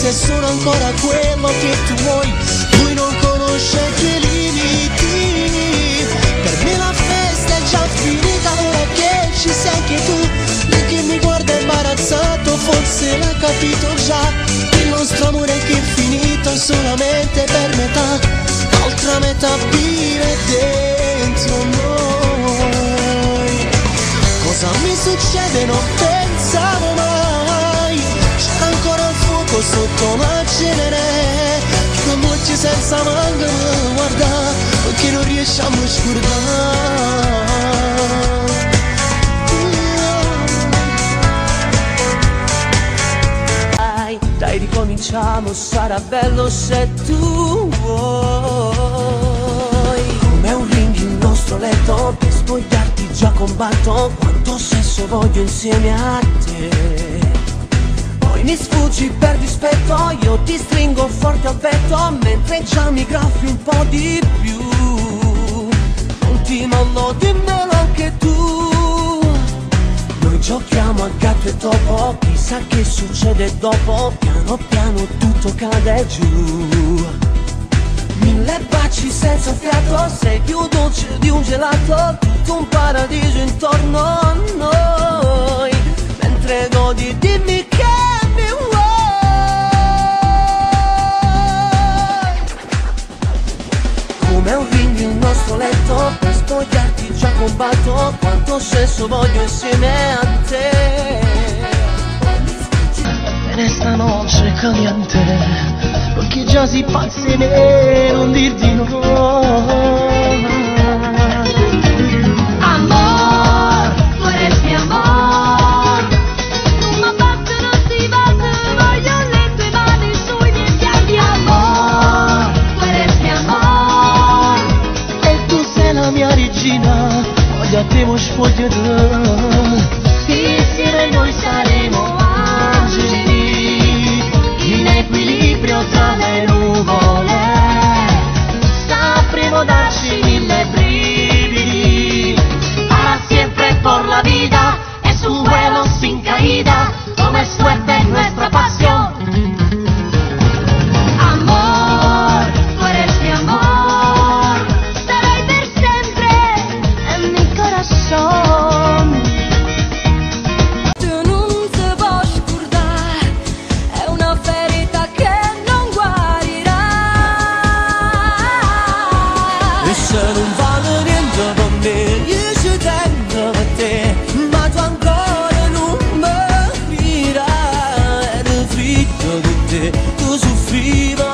se sono ancora quello che tu vuoi. Lui non conosce i tuoi limiti, per me la festa è già finita, ora che ci sei anche tu. Lei che mi guarda imbarazzato, forse l'ha capito già, il nostro amore che è finito solamente per metà, l'altra metà vive dentro noi. Cosa mi succede? Non pensavo mai, c'era ancora il fuoco sotto la cenere, che molti senza manco guardare, perché non riusciamo a scordare. Dai, ricominciamo, sarà bello se tu vuoi. Come un ring il nostro letto, per spogliarti già combatto, quanto sesso voglio insieme a te. Poi mi sfuggi per dispetto, io ti stringo forte al petto, mentre già mi graffi un po' di più. Non ti mollo, dimmelo anche tu. Noi giochiamo a gatto e topo, chissà che succede dopo, piano piano tutto cade giù. 1000 baci senza fiato, sei più dolce di un gelato, tutto un paradiso intorno a noi, mentre godi dimmi che mi vuoi. Come un ring il nostro letto, per spogliarti già combatto, quanto sesso voglio insieme a te. Bene stanotte caliente, perché già si fa insieme, non dirti no. Amor, tu eres mi amor, non mi batte, non si batte, voglio le tue mani sui miei fianchi. Amor, tu eres mi amor, E tu sei la mia regina, voglio a te spogliare. insieme noi saremo angeli, in equilibrio tra le nuvole, sapremo darci 1000 brividi, para siempre por la vida, es un vuelo sin caída, como es fuerte nuestra pasión. Amor, tu eres mi amor, estarás per siempre en mi corazón. Tu non ti puoi scordare, è una ferita che non guarirà. E se non vale niente per me, io ci tengo per te, ma tu ancora non mi capirai. Ero figlio di te, tu soffrivo